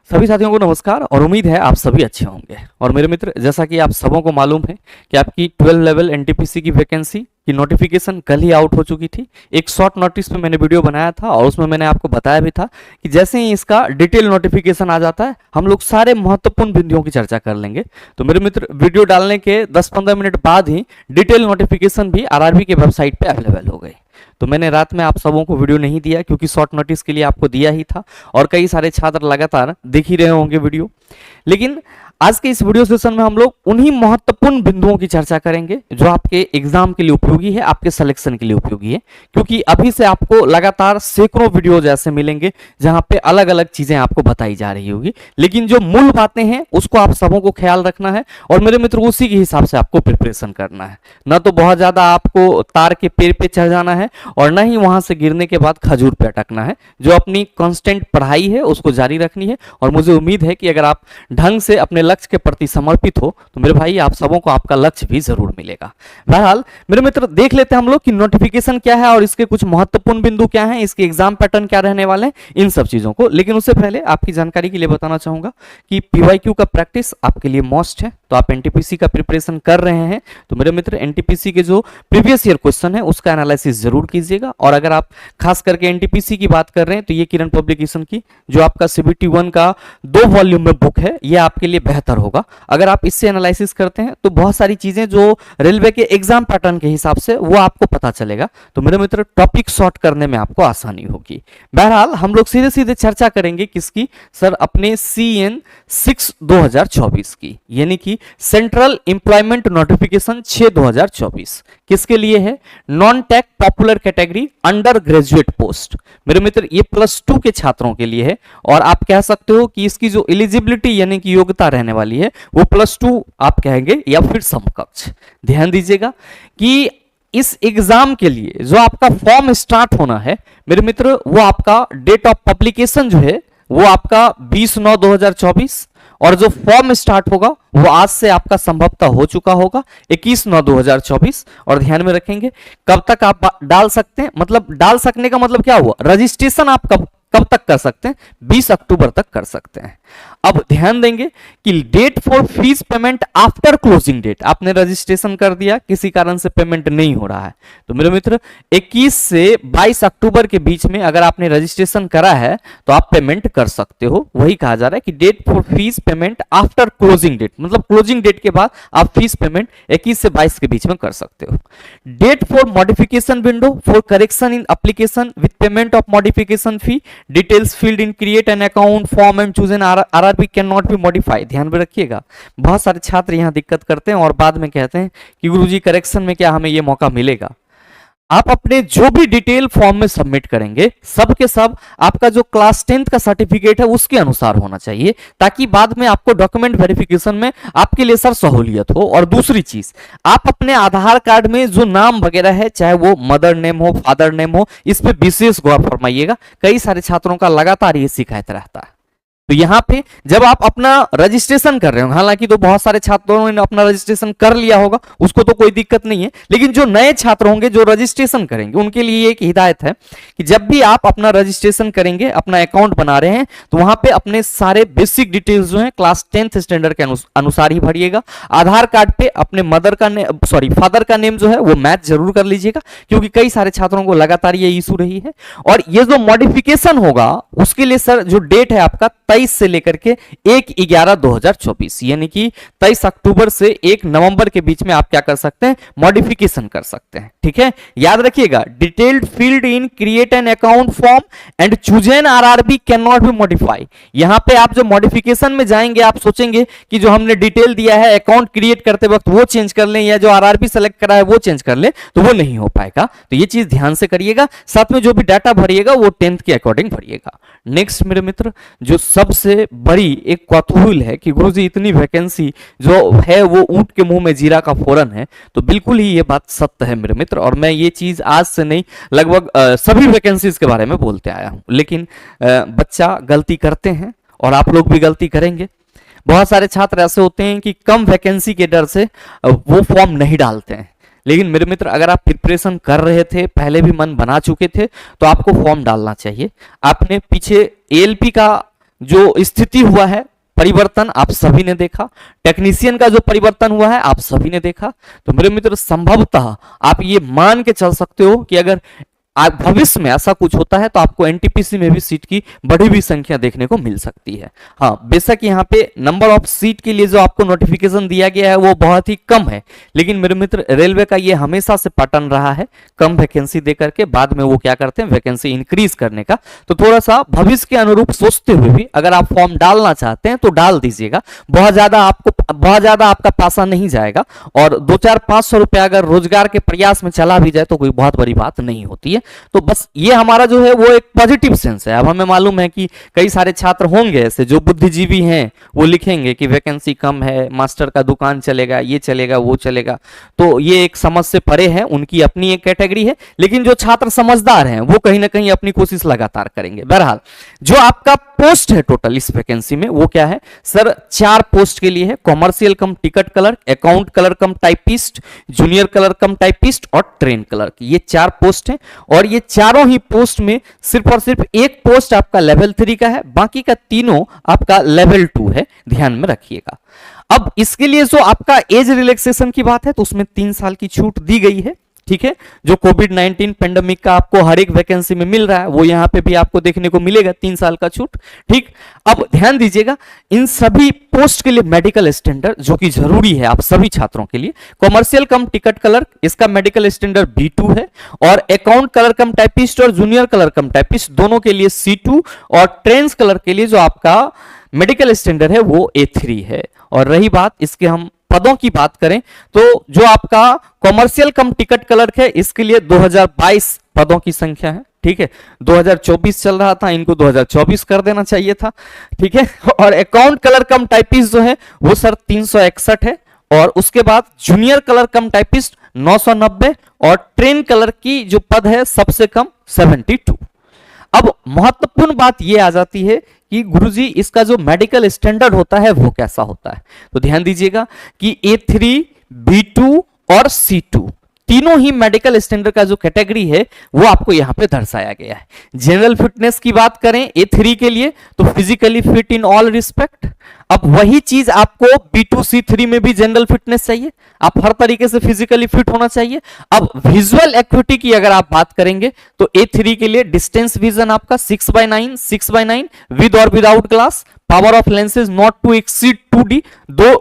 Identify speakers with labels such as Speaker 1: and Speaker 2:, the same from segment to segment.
Speaker 1: सभी साथियों को नमस्कार और उम्मीद है आप सभी अच्छे होंगे। और मेरे मित्र, जैसा कि आप सबों को मालूम है कि आपकी 12 लेवल एनटीपीसी की वैकेंसी की नोटिफिकेशन कल ही आउट हो चुकी थी। एक शॉर्ट नोटिस पे मैंने वीडियो बनाया था और उसमें मैंने आपको बताया भी था कि जैसे ही इसका डिटेल नोटिफिकेशन आ जाता है हम लोग सारे महत्वपूर्ण बिंदुओं की चर्चा कर लेंगे। तो मेरे मित्र, वीडियो डालने के 10-15 मिनट बाद ही डिटेल नोटिफिकेशन भी आरआरबी के वेबसाइट पे अवेलेबल हो गई। तो मैंने रात में आप सबों को वीडियो नहीं दिया क्योंकि शॉर्ट नोटिस के लिए आपको दिया ही था और कई सारे छात्र लगातार देख ही रहे होंगे वीडियो। लेकिन आज के इस वीडियो सेशन में हम लोग उन्हीं महत्वपूर्ण बिंदुओं की चर्चा करेंगे जो आपके एग्जाम के लिए उपयोगी है, आपके सिलेक्शन के लिए उपयोगी है। क्योंकि अभी से आपको लगातार सैकड़ों वीडियो ऐसे मिलेंगे जहां पे अलग अलग चीजें आपको बताई जा रही होगी, लेकिन जो मूल बातें हैं उसको आप सबों को ख्याल रखना है और मेरे मित्र उसी के हिसाब से आपको प्रिपरेशन करना है। न तो बहुत ज्यादा आपको तार के पेड़ पे चढ़ जाना है और न ही वहां से गिरने के बाद खजूर पे अटकना है। जो अपनी कांस्टेंट पढ़ाई है उसको जारी रखनी है और मुझे उम्मीद है कि अगर आप ढंग से अपने लक्ष्य के प्रति समर्पित हो तो मेरे भाई आप सबों को आपका लक्ष्य भी जरूर मिलेगा। बहरहाल मेरे मित्र, देख लेते हैं हम लोग कि नोटिफिकेशन क्या है और इसके कुछ महत्वपूर्ण बिंदु क्या हैं, इसके एग्जाम पैटर्न क्या रहने वाले हैं, इन सब चीजों को। लेकिन उससे पहले आपकी जानकारी के लिए बताना चाहूंगा कि पीवाईक्यू का प्रैक्टिस आपके लिए मस्ट है। तो आप एनटीपीसी का प्रिपरेशन कर रहे हैं तो मेरे मित्र एनटीपीसी के जो प्रीवियस ईयर क्वेश्चन है उसका एनालिसिस जरूर कीजिएगा। और अगर आप खास करके एनटीपीसी की बात कर रहे हैं तो ये किरण पब्लिकेशन की जो आपका सीबीटी 1 का 2 वॉल्यूम में बुक है, ये आपके लिए बेहतर होगा। अगर आप इससे एनालिसिस करते हैं तो बहुत सारी चीजें जो रेलवे के एग्जाम पैटर्न के हिसाब से वो आपको पता चलेगा। तो मेरे मित्र, टॉपिक शॉर्ट करने में आपको आसानी होगी। बहरहाल हम लोग सीधे सीधे चर्चा करेंगे किसकी सर, अपने CN 6 2024 की, यानी कि सेंट्रल एम्प्लॉयमेंट नोटिफिकेशन 6 2024 किसके लिए है? Non tech popular category under graduate post. मेरे मित्र, ये +2 के छात्रों के लिए है और आप कह सकते हो कि इसकी जो एलिजिबिलिटी यानी कि योग्यता रहने वाली है वो +2 आप कहेंगे या फिर समकक्ष। ध्यान दीजिएगा कि इस एग्जाम के लिए जो आपका फॉर्म स्टार्ट होना है मेरे मित्र, वो आपका डेट ऑफ पब्लिकेशन जो है वो आपका 20/9/2024 और जो फॉर्म स्टार्ट होगा वो आज से आपका संभवतः हो चुका होगा 21/9/2024। और ध्यान में रखेंगे कब तक आप डाल सकते हैं, मतलब डाल सकने का मतलब क्या हुआ, रजिस्ट्रेशन आप कब तक कर सकते हैं? 20 अक्टूबर तक कर सकते हैं। अब ध्यान देंगे कि date for fees payment after closing date, आपने रजिस्ट्रेशन कर दिया, किसी कारण से पेमेंट नहीं हो रहा है तो मेरे मित्र 21 से 22 अक्टूबर के बीच में अगर आपने रजिस्ट्रेशन करा है तो आप पेमेंट कर सकते हो। वही कहा जा रहा है कि date for fees payment after closing date, मतलब क्लोजिंग डेट के बाद आप फीस पेमेंट 21 से 22 के बीच में कर सकते हो। Date for modification window for correction in application with payment of modification fee, details field in create an account form and choose an RRB can not be modify. ध्यान में रखिएगा, बहुत सारे छात्र यहां दिक्कत करते हैं और बाद में कहते हैं कि गुरुजी करेक्शन में क्या हमें यह मौका मिलेगा? आप अपने जो भी डिटेल फॉर्म में सबमिट करेंगे सब के सब आपका जो क्लास 10th का सर्टिफिकेट है उसके अनुसार होना चाहिए, ताकि बाद में आपको डॉक्यूमेंट वेरिफिकेशन में आपके लिए सर सहूलियत हो। और दूसरी चीज, आप अपने आधार कार्ड में जो नाम वगैरह है, चाहे वो मदर नेम हो, फादर नेम हो, इस पे विशेष गौर फरमाइएगा। कई सारे छात्रों का लगातार ये शिकायत रहता है। तो यहां पे जब आप अपना रजिस्ट्रेशन कर रहे हो, हालांकि तो बहुत सारे छात्रों ने अपना रजिस्ट्रेशन कर लिया होगा, उसको तो कोई दिक्कत नहीं है, लेकिन जो नए छात्र होंगे जो रजिस्ट्रेशन करेंगे उनके लिए एक हिदायत है कि जब भी आप अपना रजिस्ट्रेशन करेंगे, अपना अकाउंट बना रहे हैं, तो वहां पे अपने सारे बेसिक डिटेल्स जो हैं क्लास 10th स्टैंडर्ड के अनुसार ही भरिएगा। आधार कार्ड पे अपने फादर का नेम जो है वो मैच जरूर कर लीजिएगा, क्योंकि कई सारे छात्रों को लगातार ये इशू रही है। और ये जो मॉडिफिकेशन होगा उसके लिए सर जो डेट है आपका 23 से लेकर के 1/11/2024, यानी कि 23 अक्टूबर से 1 नवंबर के बीच में आप क्या कर सकते हैं? मॉडिफिकेशन कर सकते हैं। ठीक है, याद रखिएगा, detailed field in create an account form and choose an RRB can not be modify. यहां पे आप जो मॉडिफिकेशन में जाएंगे आप सोचेंगे कि जो हमने डिटेल दिया है अकाउंट क्रिएट करते वक्त वो चेंज कर लें या जो आरआरबी सेलेक्ट करा है वो चेंज कर ले, तो वो नहीं हो पाएगा। तो ये चीज ध्यान से करिएगा। साथ में जो भी डाटा भरिएगा वो 10th के अकॉर्डिंग भरिएगा। नेक्स्ट मेरे मित्र, जो सबसे बड़ी एक कौतूहल है कि गुरुजी इतनी वैकेंसी जो है वो ऊंट के मुंह में जीरा का फोरन है, तो बिल्कुल ही ये बात सत्य है मेरे मित्र। और मैं ये चीज आज से नहीं, लगभग सभी वैकेंसीज के बारे में बोलते आया हूं। लेकिन बच्चा गलती करते हैं और आप लोग भी गलती करेंगे। बहुत सारे छात्र ऐसे होते हैं कि कम वैकेंसी के डर से वो फॉर्म नहीं डालते हैं। लेकिन मेरे मित्र, अगर आप प्रिपरेशन कर रहे थे, पहले भी मन बना चुके थे, तो आपको फॉर्म डालना चाहिए। आपने पीछे ALP का जो स्थिति हुआ है, परिवर्तन आप सभी ने देखा, टेक्नीशियन का जो परिवर्तन हुआ है आप सभी ने देखा। तो मेरे मित्र संभवतः आप ये मान के चल सकते हो कि अगर आप भविष्य में ऐसा कुछ होता है तो आपको एनटीपीसी में भी सीट की बढ़ी हुई संख्या देखने को मिल सकती है। हाँ, बेशक यहाँ पे नंबर ऑफ सीट के लिए जो आपको नोटिफिकेशन दिया गया है वो बहुत ही कम है, लेकिन मेरे मित्र रेलवे का ये हमेशा से पैटर्न रहा है कम वैकेंसी दे करके बाद में वो क्या करते हैं वैकेंसी इंक्रीज करने का। तो थोड़ा सा भविष्य के अनुरूप सोचते हुए भी अगर आप फॉर्म डालना चाहते हैं तो डाल दीजिएगा, बहुत ज्यादा आपका पैसा नहीं जाएगा और 200-500 रुपया अगर रोजगार के प्रयास में चला भी जाए तो कोई बहुत बड़ी बात नहीं होती है। तो बस ये हमारा जो है वो एक पॉजिटिव सेंस है। अब हमें मालूम है कि कई सारे छात्र होंगे ऐसे जो बुद्धिजीवी हैं, वो लिखेंगे कि वैकेंसी कम है, मास्टर का दुकान चलेगा, ये चलेगा, वो चलेगा, तो ये एक समझ से परे है, उनकी अपनी एक कैटेगरी है। लेकिन जो छात्र समझदार हैं वो कहीं ना कहीं अपनी कोशिश लगातार करेंगे। बहरहाल जो आपका पोस्ट है टोटल इस वैकेंसी में वो क्या है सर, 4 पोस्ट के लिए है, commercial cum ticket clerk, account clerk कम टाइपिस्ट, जूनियर क्लर्क कम टाइपिस्ट और ट्रेन क्लर्क, ये 4 पोस्ट हैं। और ये चारों ही पोस्ट में सिर्फ और सिर्फ एक पोस्ट आपका लेवल 3 का है, बाकी का तीनों आपका लेवल 2 है, ध्यान में रखिएगा। अब इसके लिए जो आपका एज रिलैक्सेशन की बात है तो उसमें 3 साल की छूट दी गई है, ठीक है, जो कोविड-19 पेंडेमिक का आपको हर एक वैकेंसी में मिल रहा है वो यहां पे भी आपको देखने को मिलेगा 3 साल का छूट, ठीक। अब ध्यान दीजिएगा इन सभी पोस्ट के लिए मेडिकल स्टैंडर्ड जो कि जरूरी है आप सभी छात्रों के लिए, कॉमर्शियल कम टिकट क्लर्क इसका मेडिकल स्टैंडर्ड B2 है और अकाउंट क्लर्क कम टाइपिस्ट और जूनियर क्लर्क कम टाइपिस्ट दोनों के लिए C2 और ट्रेंस क्लर्क के लिए जो आपका मेडिकल स्टैंडर्ड है वो A3 है। और रही बात इसके हम पदों की बात करें तो जो आपका कॉमर्शियल कम टिकट क्लर्क है इसके लिए 2022 पदों की संख्या है, ठीक है, 2024 चल रहा था, इनको 2024 कर देना चाहिए था, ठीक है। और अकाउंट क्लर्क कम टाइपिस्ट जो है वो सर 361 है और उसके बाद जूनियर क्लर्क कम टाइपिस्ट 990 और ट्रेन क्लर्क की जो पद है सबसे कम 72। अब महत्वपूर्ण बात यह आ जाती है कि गुरुजी इसका जो मेडिकल स्टैंडर्ड होता है वो कैसा होता है, तो ध्यान दीजिएगा कि A3, B2 और C2 तीनों ही मेडिकल स्टैंडर्ड का जो कैटेगरी है वो आपको यहां पे दर्शाया गया है। जनरल फिटनेस की बात करें A3 के लिए तो physically fit in all respect, अब वही चीज आपको B2 C3 में भी जनरल फिटनेस चाहिए, आप हर तरीके से फिजिकली फिट होना चाहिए। अब विजुअल एक्टिविटी की अगर आप बात करेंगे तो A3 के लिए डिस्टेंस विजन आपका 6/9 विद और without glass, power of lenses not to exceed 2D,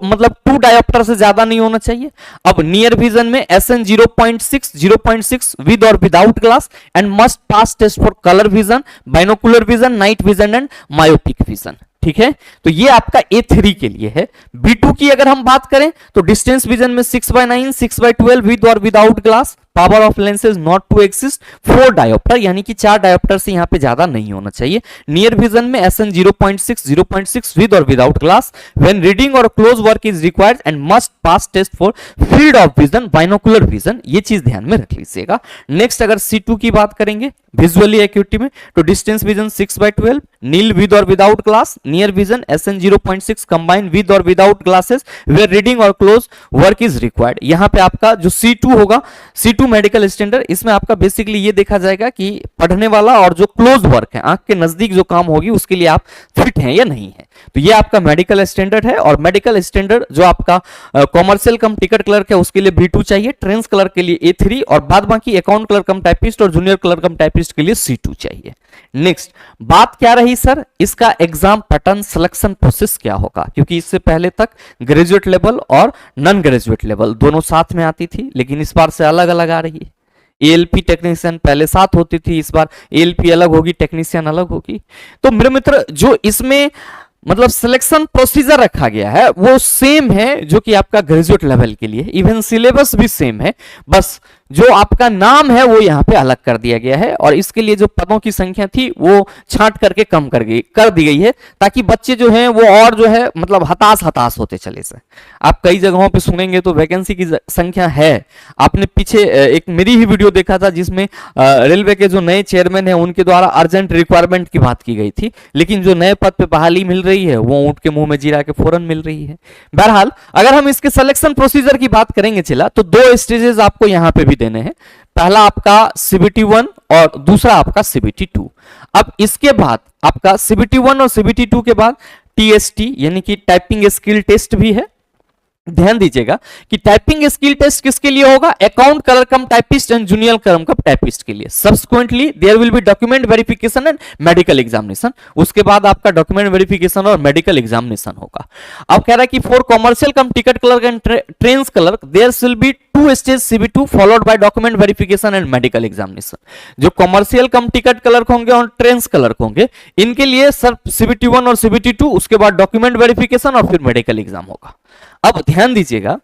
Speaker 1: मतलब 2 डायोप्टर से ज्यादा नहीं होना चाहिए। अब नियर विजन में SN 0.6 विद और without glass and must pass test for colour vision, binocular vision, night vision and myopic vision, ठीक है। तो ये आपका A3 के लिए है। B2 की अगर हम बात करें तो डिस्टेंस विजन में 6/9 6/12 विद और without glass, power of lenses not to exist 4 dioptre, यानी कि 4 डायोप्टर से यहां पे ज्यादा नहीं होना चाहिए। नियर विजन में SN 0.6 विद और विदाउट ग्लास, व्हेन रीडिंग और close work is required and must pass test for field of vision, binocular vision, ये चीज ध्यान में रख लीजिएगा। नेक्स्ट अगर C2 की बात करेंगे विजुअली एक्टिविटी में तो डिस्टेंस विजन 6/12, नील विद और without glass, near vision SN 0.6 combine with और विदाउट ग्लासेस, वेयर रीडिंग और क्लोज वर्क इज रिक्वायर्ड। यहां पे आपका जो C2 होगा, C2 मेडिकल स्टैंडर्ड, इसमें आपका बेसिकली ये देखा जाएगा कि पढ़ने वाला और जो क्लोज वर्क है, आंख के नजदीक जो काम होगी उसके लिए आप फिट हैं या नहीं है। तो ये आपका मेडिकल स्टैंडर्ड है। और मेडिकल स्टैंडर्ड जो आपका कॉमर्शियल कम टिकट क्लर्क है उसके लिए B2 चाहिए, ट्रेंस क्लर्क के लिए A3 और बाद बाकी अकाउंट क्लर्क कम टाइपिस्ट और जूनियर क्लर्क कम टाइपिस्ट के लिए C2 चाहिए। नेक्स्ट बात क्या रही सर, इसका एग्जाम पैटर्न सिलेक्शन प्रोसेस क्या होगा, क्योंकि इससे पहले तक ग्रेजुएट लेवल और नॉन ग्रेजुएट लेवल दोनों साथ में आती थी, लेकिन इस बार से अलग अलग आ रही है। ALP टेक्नीशियन पहले साथ होती थी, इस बार ALP अलग होगी, टेक्नीशियन अलग होगी। तो मेरे मित्र जो इसमें मतलब सिलेक्शन प्रोसीजर रखा गया है वो सेम है जो कि आपका ग्रेजुएट लेवल के लिए, इवन सिलेबस भी सेम है, बस जो आपका नाम है वो यहाँ पे अलग कर दिया गया है। और इसके लिए जो पदों की संख्या थी वो छांट करके कम कर दी गई है, ताकि बच्चे जो हैं वो और जो है मतलब हताश होते चले से। आप कई जगहों पे सुनेंगे तो वैकेंसी की संख्या है, आपने पीछे एक मेरी ही वीडियो देखा था जिसमें रेलवे के जो नए चेयरमैन है उनके द्वारा अर्जेंट रिक्वायरमेंट की बात की गई थी, लेकिन जो नए पद पे बहाली मिल रही है वो ऊंट के मुंह में जीरा के फौरन मिल रही है। बहरहाल अगर हम इसके सिलेक्शन प्रोसीजर की बात करेंगे चला तो 2 स्टेजेस आपको यहाँ पे भी देने हैं, पहला आपका CBT 1 और दूसरा आपका CBT 2। अब इसके बाद आपका सीबीटी 1 और सीबीटी 2 के बाद टीएसटी यानी कि टाइपिंग स्किल टेस्ट भी है। ध्यान दीजिएगा कि टाइपिंग स्किल टेस्ट किसके लिए होगा, account clerk cum typist and junior clerk cum typist के लिए। Subsequently there will be document verification and medical examination, उसके बाद आपका डॉक्यूमेंट वेरिफिकेशन और मेडिकल एग्जामिनेशन होगा। अब कह रहा है कि for commercial cum ticket clerk and trains clerk there will be 2 stage CB2 followed by document verification and medical examination. जो कॉमर्शियल कम टिकट क्लर्क होंगे और ट्रेन्स क्लर्क होंगे, इनके लिए सर CBT 1 और CBT 2, उसके बाद डॉक्यूमेंट वेरिफिकेशन और फिर मेडिकल एग्जाम होगा। अब ध्यान दीजिएगा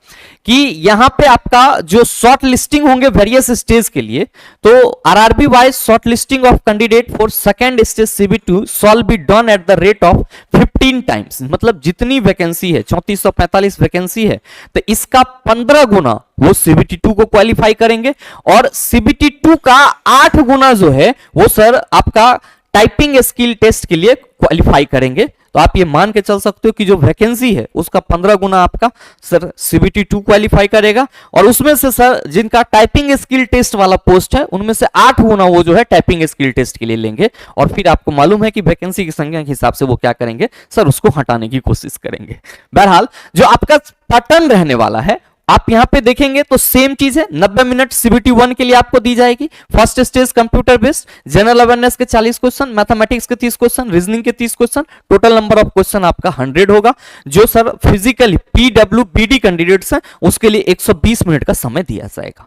Speaker 1: कि यहां पे आपका जो शॉर्ट लिस्टिंग होंगे वेरियस स्टेज के लिए, तो RRB wise short listing of candidate for second stage CB2 shawl be done at the rate of 15 times. मतलब जितनी वैकेंसी है 3445 वैकेंसी है, तो इसका 15 गुना वो CBT 2 को क्वालिफाई करेंगे और CBT 2 का 8 गुना जो है वो सर आपका टाइपिंग स्किल टेस्ट के लिए क्वालिफाई करेंगे। तो आप ये मान के चल सकते हो कि जो वैकेंसी है उसका 15 गुना आपका सर CBT 2 क्वालिफाई करेगा, और उसमें से सर जिनका टाइपिंग स्किल टेस्ट वाला पोस्ट है उनमें से 8 गुना वो जो है टाइपिंग स्किल टेस्ट के लिए लेंगे, और फिर आपको मालूम है कि वैकेंसी की संख्या के हिसाब से वो क्या करेंगे सर, उसको हटाने की कोशिश करेंगे। बहरहाल जो आपका पैटर्न रहने वाला है आप यहां पे देखेंगे तो सेम चीज है। 90 मिनट CBT 1 के लिए आपको दी जाएगी। First stage computer based, general awareness के 40 क्वेश्चन, मैथमेटिक्स के 30 क्वेश्चन, रीजनिंग के 30 question, total number of question आपका 100 होगा। जो सर फिजिकली PWBD कैंडिडेट्स हैं उसके लिए 120 मिनट का समय दिया जाएगा।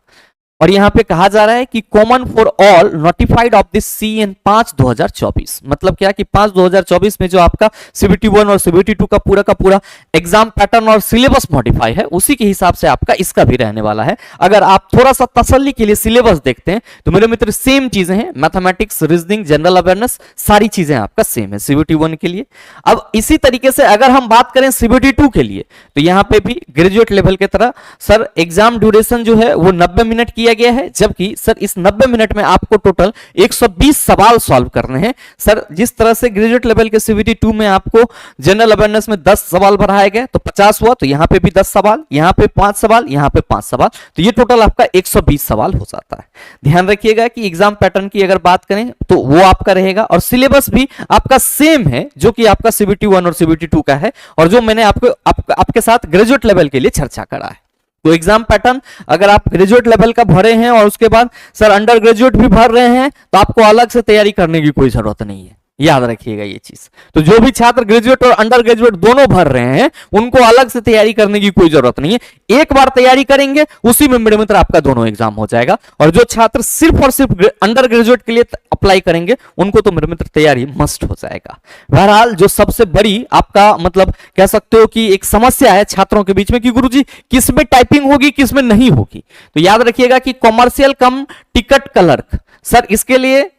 Speaker 1: और यहां पे कहा जा रहा है कि common for all notified of this CN 5/2024, मतलब क्या कि 5/2024 में जो आपका CBT 1 और CBT 2 का पूरा एग्जाम पैटर्न और सिलेबस मॉडिफाई है, उसी के हिसाब से आपका इसका भी रहने वाला है। अगर आप थोड़ा सा तसल्ली के लिए सिलेबस देखते हैं तो मेरे मित्र सेम चीजें हैं, मैथमेटिक्स, रीजनिंग, जनरल अवेयरनेस, सारी चीजें आपका सेम है CBT 1 के लिए। अब इसी तरीके से अगर हम बात करें CBT 2 के लिए, तो यहां पे भी ग्रेजुएट लेवल की तरह सर एग्जाम ड्यूरेशन जो है वो 90 मिनट किया गया है, जबकि सर इस 90 मिनट में आपको टोटल 120 सवाल सॉल्व करने हैं। सर जिस तरह से ग्रेजुएट लेवल के CBT 2 में आपको जनरल अवेयरनेस में 10 सवाल बढ़ाए गए तो 50 हुआ, तो यहां पे भी 10 सवाल, यहां पे 5 सवाल, यहां पे 5 सवाल, तो ये टोटल आपका 120 सवाल हो जाता है। ध्यान रखिएगा कि एग्जाम पैटर्न की अगर बात करें तो वो आपका रहेगा, और सिलेबस भी आपका सेम है जो कि आपका CBT 1 और CBT 2 का है, और जो मैंने आपके साथ ग्रेजुएट लेवल के लिए चर्चा करा है। तो एग्जाम पैटर्न अगर आप ग्रेजुएट लेवल का भरे हैं और उसके बाद सर अंडर ग्रेजुएट भी भर रहे हैं तो आपको अलग से तैयारी करने की कोई जरूरत नहीं है, याद रखिएगा ये चीज। तो जो भी छात्र ग्रेजुएट और अंडर ग्रेजुएट दोनों भर रहे हैं उनको अलग से तैयारी करने की कोई जरूरत नहीं है। एक बार तैयारी करेंगे उसी में मेरे मित्र आपका दोनों एग्जाम हो जाएगा, और जो छात्र सिर्फ और सिर्फ अंडर ग्रेजुएट के लिए अप्लाई करेंगे उनको तो मेरे मित्र तैयारी मस्ट हो जाएगा। बहरहाल जो सबसे बड़ी आपका मतलब कह सकते हो कि एक समस्या है छात्रों के बीच में कि गुरुजी किस में टाइपिंग होगी किस में नहीं होगी, तो याद रखिएगा कि commercial cum ticket clerk sir इसके लिए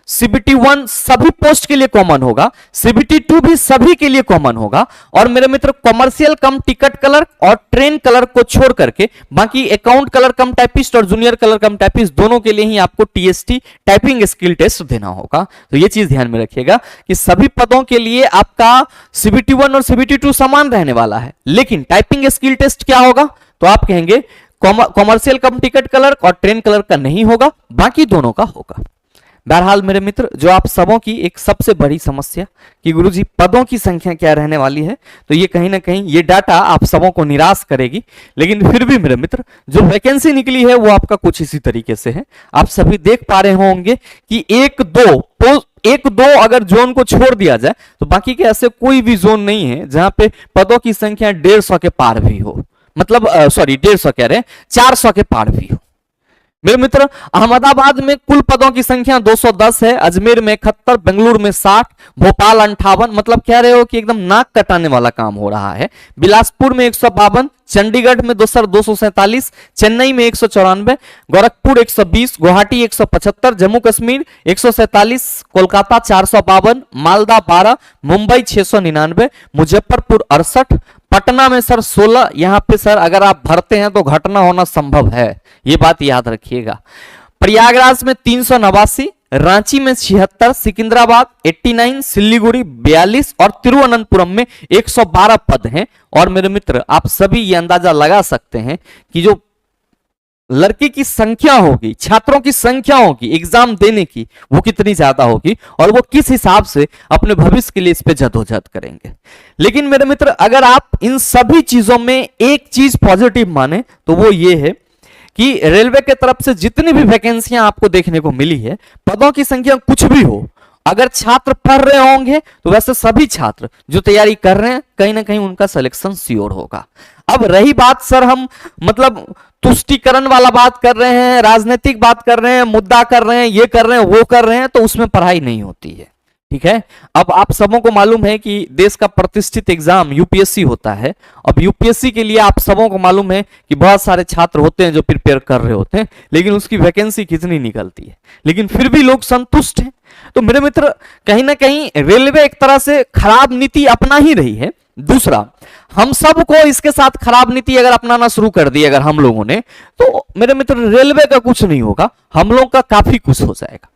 Speaker 1: CBT 1 सभी पोस्ट के लिए कॉमन होगा, CBT 2 भी सभी के लिए कॉमन होगा, और मेरे मित्र कॉमर्शियल कम टिकट क्लर्क और ट्रेन क्लर्क को छोड़ करके बाकी अकाउंट कलर कम टाइपिस्ट और जूनियर कलर कम टाइपिस्ट दोनों के लिए ही आपको TST टाइपिंग स्किल टेस्ट देना होगा। तो ये चीज ध्यान में रखिएगा कि सभी पदों के लिए आपका CBT 1 और CBT 2 समान रहने वाला है, लेकिन टाइपिंग स्किल टेस्ट क्या होगा, तो आप कहेंगे कॉमर्शियल कम टिकट क्लर्क और ट्रेन क्लर्क का नहीं होगा, बाकी दोनों का होगा। बहरहाल मेरे मित्र जो आप सबों की एक सबसे बड़ी समस्या कि गुरुजी पदों की संख्या क्या रहने वाली है, तो ये कहीं ना कहीं ये डाटा आप सबों को निराश करेगी, लेकिन फिर भी मेरे मित्र जो वैकेंसी निकली है वो आपका कुछ इसी तरीके से है। आप सभी देख पा रहे होंगे कि एक दो अगर जोन को छोड़ दिया जाए तो बाकी के ऐसे कोई भी जोन नहीं है जहां पे पदों की संख्या 150 के पार भी हो, मतलब सॉरी 150 कह रहे हैं 400 के पार भी हो। मेरे मित्र अहमदाबाद में कुल पदों की संख्या 210 है, अजमेर में 71, बेंगलुरु में 60, भोपाल 58, मतलब कह रहे हो कि एकदम नाक कटाने वाला काम हो रहा है। बिलासपुर में 152, चंडीगढ़ में 247, चेन्नई में 194, गोरखपुर 120, गुवाहाटी 175, जम्मू कश्मीर 147, कोलकाता 452, मालदा 12, मुंबई 699, मुजफ्फरपुर 68, पटना में सर 16। यहां पे सर अगर आप भरते हैं तो घटना होना संभव है, ये बात याद रखिएगा। प्रयागराज में 389, रांची में 76, सिकंदराबाद 89, सिलीगुड़ी 42 और तिरुवनंतपुरम में 112 पद हैं। और मेरे मित्र आप सभी ये अंदाजा लगा सकते हैं कि जो लड़की की संख्या होगी, छात्रों की संख्या होगी एग्जाम देने की, वो कितनी ज्यादा होगी और वो किस हिसाब से अपने भविष्य के लिए इस पे जद्दोजहद करेंगे। लेकिन मेरे मित्र अगर आप इन सभी चीजों में एक चीज पॉजिटिव माने तो वो ये है कि रेलवे के तरफ से जितनी भी वैकेंसियां आपको देखने को मिली है, पदों की संख्या कुछ भी हो, अगर छात्र पढ़ रहे होंगे तो वैसे सभी छात्र जो तैयारी कर रहे हैं कहीं ना कहीं उनका सिलेक्शन श्योर होगा। अब रही बात सर हम मतलब तुष्टिकरण वाला बात कर रहे हैं, राजनीतिक बात कर रहे हैं, मुद्दा कर रहे हैं, ये कर रहे हैं, वो कर रहे हैं, तो उसमें पढ़ाई नहीं होती है। ठीक है, अब आप सबों को मालूम है कि देश का प्रतिष्ठित एग्जाम यूपीएससी होता है। अब यूपीएससी के लिए आप सबों को मालूम है कि बहुत सारे छात्र होते हैं जो प्रिपेयर कर रहे होते हैं, लेकिन उसकी वैकेंसी कितनी निकलती है, लेकिन फिर भी लोग संतुष्ट हैं। तो मेरे मित्र कहीं ना कहीं रेलवे एक तरह से खराब नीति अपना ही रही है। दूसरा, हम सबको इसके साथ खराब नीति अगर अपनाना शुरू कर दी अगर हम लोगों ने, तो मेरे मित्र रेलवे का कुछ नहीं होगा, हम लोग का काफी कुछ हो जाएगा।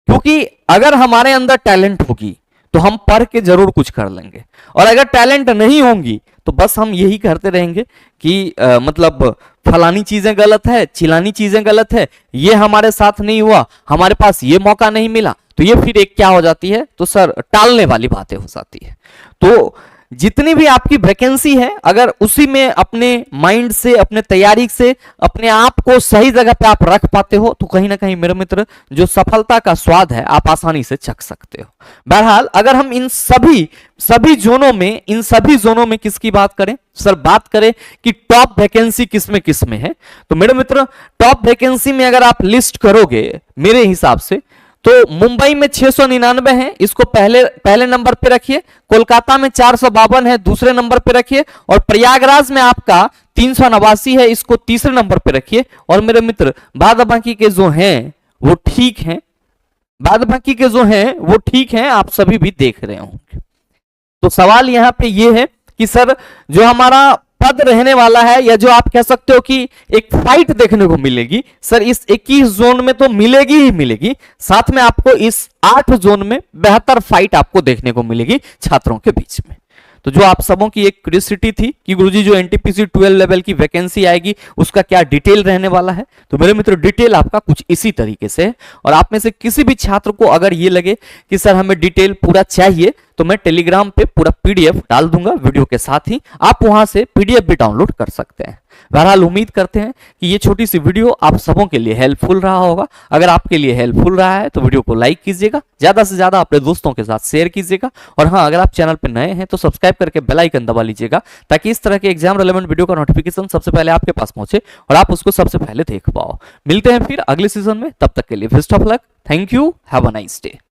Speaker 1: क्योंकि अगर हमारे अंदर टैलेंट होगी तो हम पढ़ के जरूर कुछ कर लेंगे, और अगर टैलेंट नहीं होंगी तो बस हम यही करते रहेंगे कि मतलब फलानी चीजें गलत है, चिलानी चीजें गलत है, ये हमारे साथ नहीं हुआ, हमारे पास ये मौका नहीं मिला, तो ये फिर एक क्या हो जाती है, तो सर टालने वाली बातें हो जाती है। तो जितनी भी आपकी वैकेंसी है अगर उसी में अपने माइंड से, अपने तैयारी से अपने आप को सही जगह पे आप रख पाते हो तो कहीं ना कहीं मेरे मित्र जो सफलता का स्वाद है आप आसानी से चख सकते हो। बहरहाल अगर हम इन सभी जोनों में किसकी बात करें सर, बात करें कि टॉप वैकेंसी किस में है, तो मेरे मित्र टॉप वैकेंसी में अगर आप लिस्ट करोगे मेरे हिसाब से तो मुंबई में 699 है, इसको पहले नंबर पे रखिए। कोलकाता में 452 है, दूसरे नंबर पे रखिए। और प्रयागराज में आपका 389 है, इसको तीसरे नंबर पे रखिए। और मेरे मित्र बाद बाकी के जो हैं वो ठीक हैं, आप सभी भी देख रहे होंगे। तो सवाल यहां पे ये है कि सर जो हमारा पद रहने वाला है, या जो आप कह सकते हो कि एक फाइट देखने को मिलेगी सर, इस 21 जोन में तो मिलेगी ही मिलेगी, साथ में आपको इस 8 जोन में बेहतर फाइट आपको देखने को मिलेगी छात्रों के बीच में। तो जो आप सबों की एक क्यूरियोसिटी थी कि गुरुजी जो एनटीपीसी 12 लेवल की वैकेंसी आएगी उसका क्या डिटेल रहने वाला है, तो मेरे मित्र डिटेल आपका कुछ इसी तरीके से है। और आप में से किसी भी छात्र को अगर ये लगे कि सर हमें डिटेल पूरा चाहिए तो मैं टेलीग्राम पे पूरा पीडीएफ डाल दूंगा वीडियो के साथ ही, आप वहां से पीडीएफ भी डाउनलोड कर सकते हैं। बहरहाल उम्मीद करते हैं कि ये छोटी सी वीडियो आप सबों के लिए हेल्पफुल रहा होगा। अगर आपके लिए हेल्पफुल रहा है तो वीडियो को लाइक कीजिएगा, ज्यादा से ज्यादा अपने दोस्तों के साथ शेयर कीजिएगा। और हाँ, अगर आप चैनल पर नए हैं तो सब्सक्राइब करके बेल आइकन दबा लीजिएगा ताकि इस तरह के एग्जाम रिलेवेंट वीडियो का नोटिफिकेशन सबसे पहले आपके पास पहुंचे और आप उसको सबसे पहले देख पाओ। मिलते हैं फिर अगले सीजन में, तब तक के लिए best of luck, thank you, have a nice day.